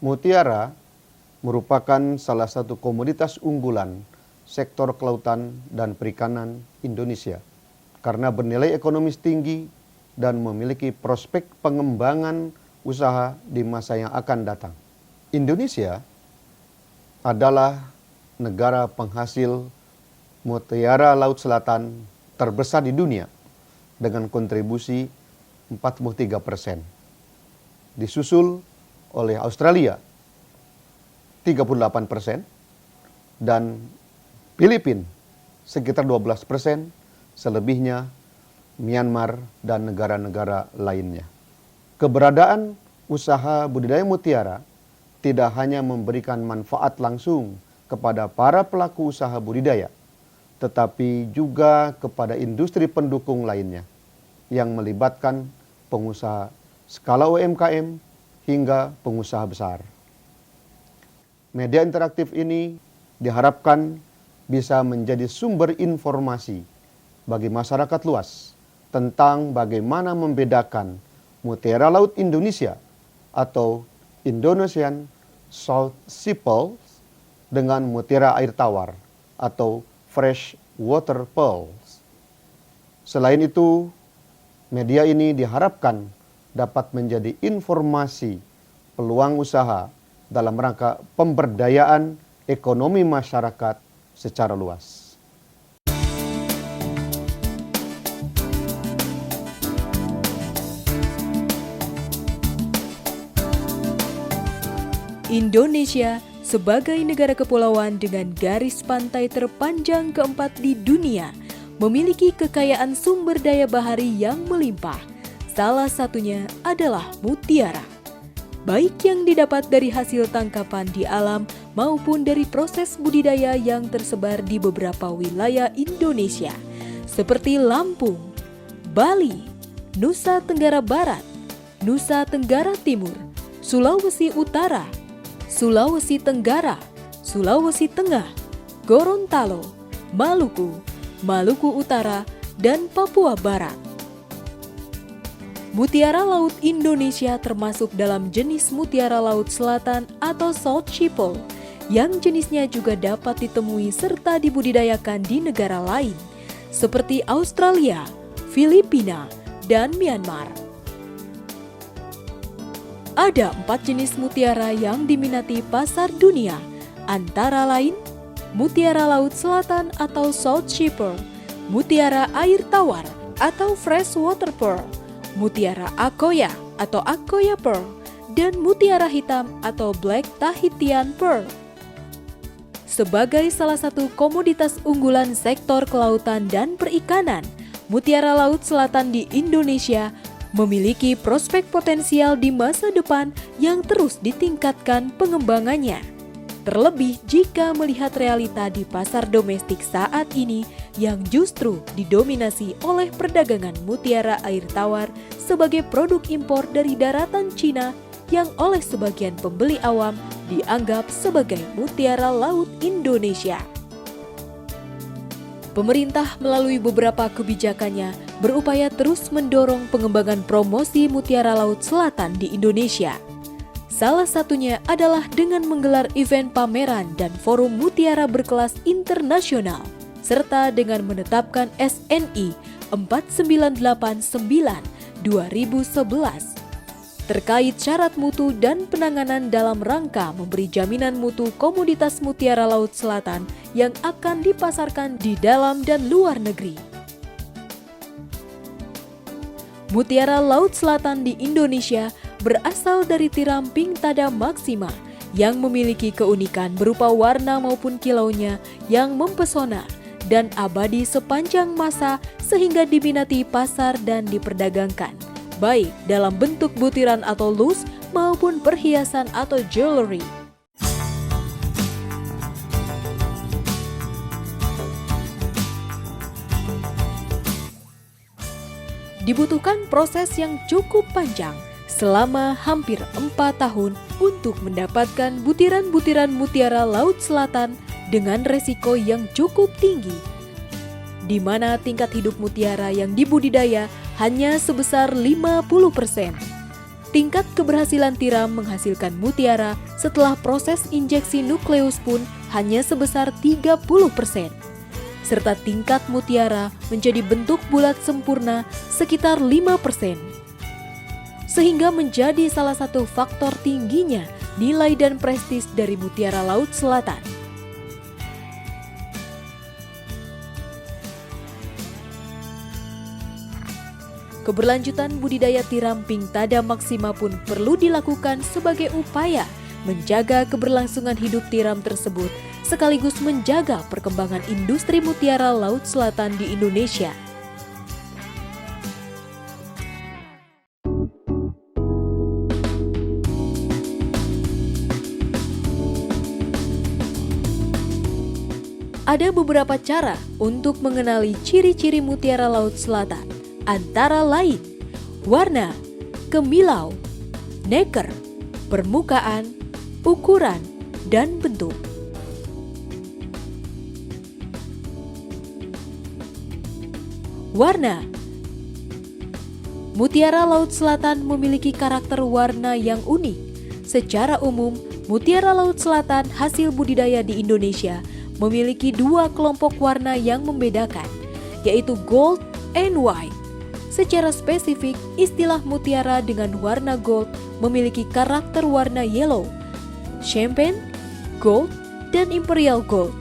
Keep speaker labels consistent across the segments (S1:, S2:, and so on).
S1: Mutiara merupakan salah satu komoditas unggulan sektor kelautan dan perikanan Indonesia karena bernilai ekonomis tinggi dan memiliki prospek pengembangan usaha di masa yang akan datang. Indonesia adalah negara penghasil mutiara Laut Selatan terbesar di dunia dengan kontribusi 43%. Disusul oleh Australia 38% dan Filipina sekitar 12%, selebihnya Myanmar dan negara-negara lainnya. Keberadaan usaha budidaya mutiara tidak hanya memberikan manfaat langsung kepada para pelaku usaha budidaya, tetapi juga kepada industri pendukung lainnya yang melibatkan pengusaha skala UMKM hingga pengusaha besar. Media interaktif ini diharapkan bisa menjadi sumber informasi bagi masyarakat luas tentang bagaimana membedakan mutiara laut Indonesia atau Indonesian Salt Sea Pearls dengan mutiara air tawar atau Fresh Water Pearls. Selain itu, media ini diharapkan dapat menjadi informasi peluang usaha dalam rangka pemberdayaan ekonomi masyarakat secara luas.
S2: Indonesia sebagai negara kepulauan dengan garis pantai terpanjang keempat di dunia memiliki kekayaan sumber daya bahari yang melimpah. Salah satunya adalah mutiara. Baik yang didapat dari hasil tangkapan di alam maupun dari proses budidaya yang tersebar di beberapa wilayah Indonesia seperti Lampung, Bali, Nusa Tenggara Barat, Nusa Tenggara Timur, Sulawesi Utara, Sulawesi Tenggara, Sulawesi Tengah, Gorontalo, Maluku, Maluku Utara, dan Papua Barat. Mutiara laut Indonesia termasuk dalam jenis mutiara laut selatan atau Salt Sea Pearl yang jenisnya juga dapat ditemui serta dibudidayakan di negara lain seperti Australia, Filipina, dan Myanmar. Ada 4 jenis mutiara yang diminati pasar dunia, antara lain mutiara laut selatan atau Salt Sea Pearl, mutiara air tawar atau Fresh Water Pearl, mutiara Akoya atau Akoya Pearl, dan mutiara hitam atau Black Tahitian Pearl. Sebagai salah satu komoditas unggulan sektor kelautan dan perikanan, mutiara laut selatan di Indonesia memiliki prospek potensial di masa depan yang terus ditingkatkan pengembangannya. Terlebih jika melihat realita di pasar domestik saat ini yang justru didominasi oleh perdagangan mutiara air tawar sebagai produk impor dari daratan Cina yang oleh sebagian pembeli awam dianggap sebagai mutiara laut Indonesia. Pemerintah melalui beberapa kebijakannya berupaya terus mendorong pengembangan promosi mutiara laut selatan di Indonesia. Salah satunya adalah dengan menggelar event pameran dan forum mutiara berkelas internasional, serta dengan menetapkan SNI 4989/2011 terkait syarat mutu dan penanganan dalam rangka memberi jaminan mutu komoditas mutiara laut selatan yang akan dipasarkan di dalam dan luar negeri. Mutiara laut selatan di Indonesia berasal dari tiram Pinktada Maxima yang memiliki keunikan berupa warna maupun kilaunya yang mempesona dan abadi sepanjang masa sehingga diminati pasar dan diperdagangkan, baik dalam bentuk butiran atau loose maupun perhiasan atau jewelry. Dibutuhkan proses yang cukup panjang selama hampir 4 tahun untuk mendapatkan butiran-butiran mutiara laut selatan dengan resiko yang cukup tinggi, di mana tingkat hidup mutiara yang dibudidaya hanya sebesar 50%. Tingkat keberhasilan tiram menghasilkan mutiara setelah proses injeksi nukleus pun hanya sebesar 30%. Serta tingkat mutiara menjadi bentuk bulat sempurna sekitar 5%. Sehingga menjadi salah satu faktor tingginya nilai dan prestis dari mutiara Laut Selatan. Keberlanjutan budidaya tiram Pinktada maxima pun perlu dilakukan sebagai upaya menjaga keberlangsungan hidup tiram tersebut, sekaligus menjaga perkembangan industri mutiara Laut Selatan di Indonesia. Ada beberapa cara untuk mengenali ciri-ciri mutiara Laut Selatan. Antara lain, warna, kemilau, neker, permukaan, ukuran, dan bentuk. Warna. Mutiara Laut Selatan memiliki karakter warna yang unik. Secara umum, mutiara Laut Selatan hasil budidaya di Indonesia memiliki dua kelompok warna yang membedakan, yaitu gold and white. Secara spesifik, istilah mutiara dengan warna gold memiliki karakter warna yellow, champagne, gold, dan imperial gold.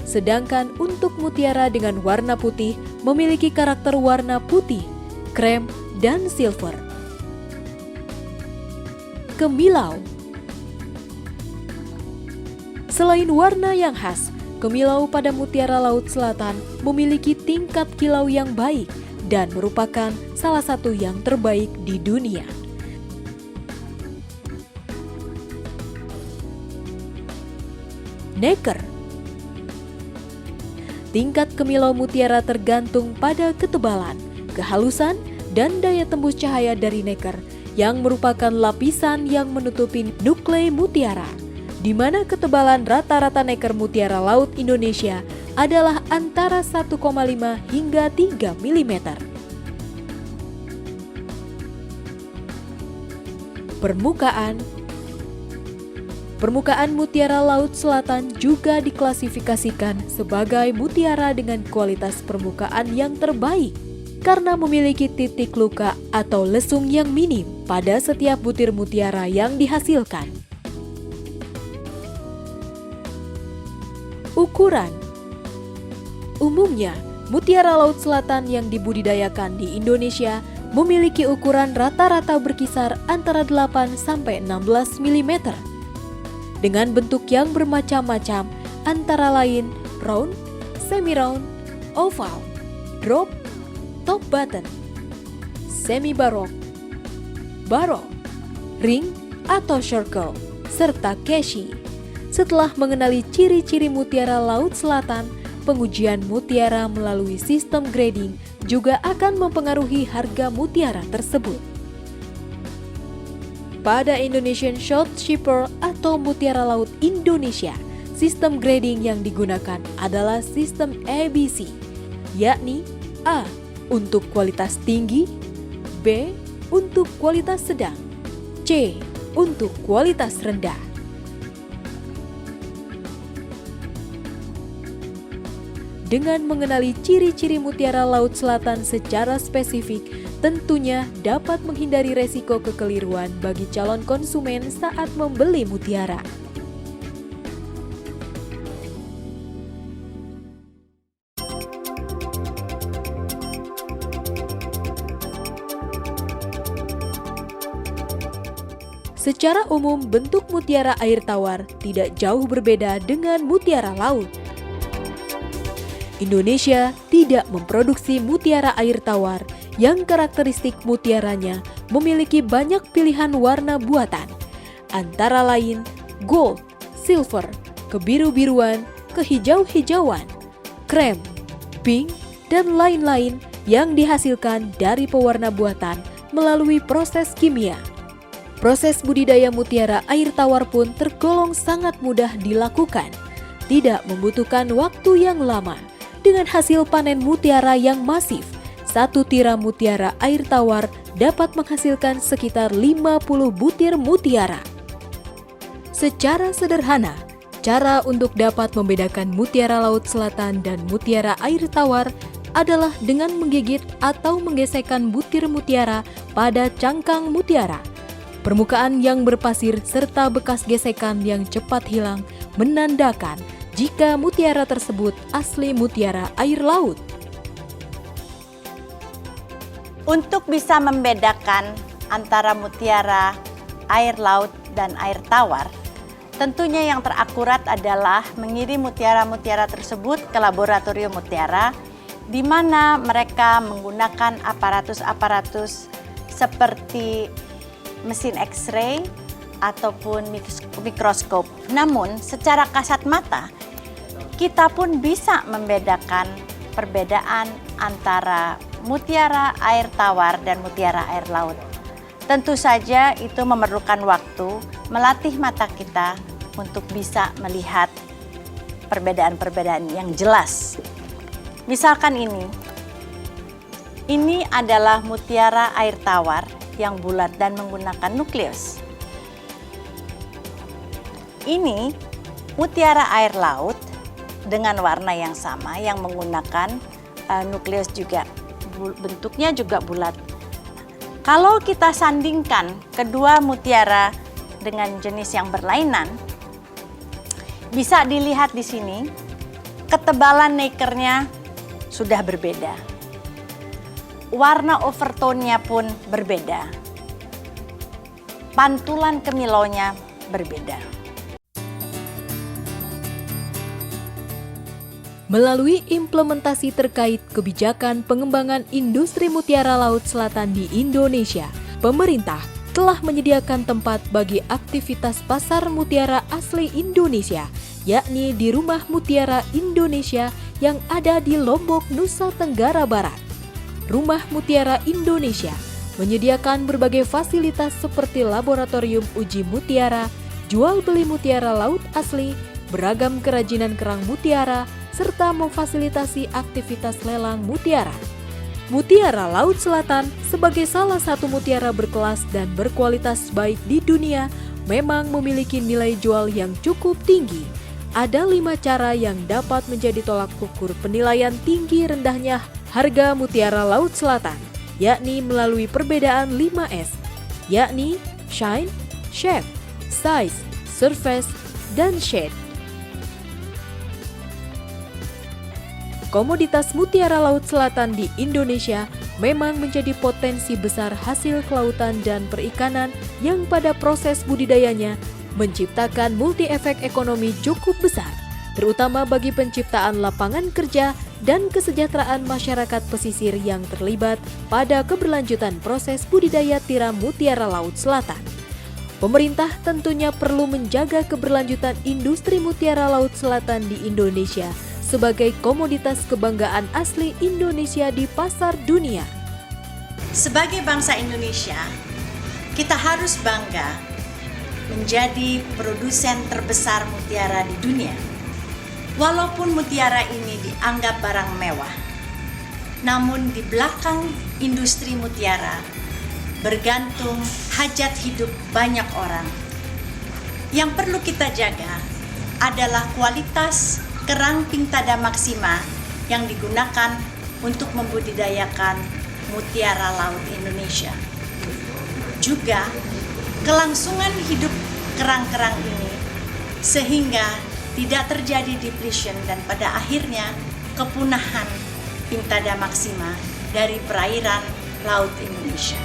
S2: Sedangkan untuk mutiara dengan warna putih memiliki karakter warna putih, krem, dan silver. Kemilau. Selain warna yang khas, kemilau pada mutiara Laut Selatan memiliki tingkat kilau yang baik dan merupakan salah satu yang terbaik di dunia. Neker. Tingkat kemilau mutiara tergantung pada ketebalan, kehalusan, dan daya tembus cahaya dari neker yang merupakan lapisan yang menutupi nuklei mutiara, di mana ketebalan rata-rata neker mutiara laut Indonesia adalah antara 1,5 hingga 3 mm. Permukaan. Permukaan mutiara Laut Selatan juga diklasifikasikan sebagai mutiara dengan kualitas permukaan yang terbaik karena memiliki titik luka atau lesung yang minim pada setiap butir mutiara yang dihasilkan. Ukuran. Umumnya, mutiara Laut Selatan yang dibudidayakan di Indonesia memiliki ukuran rata-rata berkisar antara 8 sampai 16 mm. Dengan bentuk yang bermacam-macam, antara lain round, semi-round, oval, drop, top button, semi-barok, barok, ring atau circle, serta keshi. Setelah mengenali ciri-ciri mutiara Laut Selatan, pengujian mutiara melalui sistem grading juga akan mempengaruhi harga mutiara tersebut. Pada Indonesian Short Shipper atau Mutiara Laut Indonesia, sistem grading yang digunakan adalah sistem ABC, yakni A untuk kualitas tinggi, B untuk kualitas sedang, C untuk kualitas rendah. Dengan mengenali ciri-ciri mutiara Laut Selatan secara spesifik, tentunya dapat menghindari resiko kekeliruan bagi calon konsumen saat membeli mutiara. Secara umum, bentuk mutiara air tawar tidak jauh berbeda dengan mutiara laut. Indonesia tidak memproduksi mutiara air tawar yang karakteristik mutiaranya memiliki banyak pilihan warna buatan, antara lain gold, silver, kebiru-biruan, kehijau-hijauan, krem, pink, dan lain-lain yang dihasilkan dari pewarna buatan melalui proses kimia. Proses budidaya mutiara air tawar pun tergolong sangat mudah dilakukan, tidak membutuhkan waktu yang lama, dengan hasil panen mutiara yang masif satu tiram mutiara air tawar dapat menghasilkan sekitar 50 butir mutiara. Secara sederhana, cara untuk dapat membedakan mutiara laut selatan dan mutiara air tawar adalah dengan menggigit atau menggesekkan butir mutiara pada cangkang mutiara. Permukaan yang berpasir serta bekas gesekan yang cepat hilang menandakan jika mutiara tersebut asli mutiara air laut.
S3: Untuk bisa membedakan antara mutiara air laut dan air tawar, tentunya yang terakurat adalah mengirim mutiara-mutiara tersebut ke laboratorium mutiara, di mana mereka menggunakan aparatus-aparatus seperti mesin X-ray ataupun mikroskop. Namun, secara kasat mata, kita pun bisa membedakan perbedaan antara mutiara air tawar dan mutiara air laut. Tentu saja itu memerlukan waktu, melatih mata kita untuk bisa melihat perbedaan-perbedaan yang jelas. Misalkan ini adalah mutiara air tawar yang bulat dan menggunakan nukleus. Ini mutiara air laut dengan warna yang sama yang menggunakan nukleus juga, bentuknya juga bulat. Kalau kita sandingkan kedua mutiara dengan jenis yang berlainan, bisa dilihat di sini ketebalan nekernya sudah berbeda. Warna overtone-nya pun berbeda. Pantulan kemilaunya berbeda.
S2: Melalui implementasi terkait kebijakan pengembangan industri mutiara laut selatan di Indonesia, pemerintah telah menyediakan tempat bagi aktivitas pasar mutiara asli Indonesia, yakni di Rumah Mutiara Indonesia yang ada di Lombok, Nusa Tenggara Barat. Rumah Mutiara Indonesia menyediakan berbagai fasilitas seperti laboratorium uji mutiara, jual beli mutiara laut asli, beragam kerajinan kerang mutiara, serta memfasilitasi aktivitas lelang mutiara. Mutiara Laut Selatan sebagai salah satu mutiara berkelas dan berkualitas baik di dunia memang memiliki nilai jual yang cukup tinggi. Ada 5 cara yang dapat menjadi tolak ukur penilaian tinggi rendahnya harga mutiara Laut Selatan, yakni melalui perbedaan 5S, yakni shine, shape, size, surface, dan shade. Komoditas mutiara Laut Selatan di Indonesia memang menjadi potensi besar hasil kelautan dan perikanan yang pada proses budidayanya menciptakan multi-efek ekonomi cukup besar, terutama bagi penciptaan lapangan kerja dan kesejahteraan masyarakat pesisir yang terlibat pada keberlanjutan proses budidaya tiram mutiara Laut Selatan. Pemerintah tentunya perlu menjaga keberlanjutan industri mutiara Laut Selatan di Indonesia sebagai komoditas kebanggaan asli Indonesia di pasar dunia.
S3: Sebagai bangsa Indonesia, kita harus bangga menjadi produsen terbesar mutiara di dunia. Walaupun mutiara ini dianggap barang mewah, namun di belakang industri mutiara bergantung hajat hidup banyak orang. Yang perlu kita jaga adalah kualitas kerang Pinctada maxima yang digunakan untuk membudidayakan mutiara laut Indonesia. Juga kelangsungan hidup kerang-kerang ini sehingga tidak terjadi depletion dan pada akhirnya kepunahan Pinctada maxima dari perairan laut Indonesia.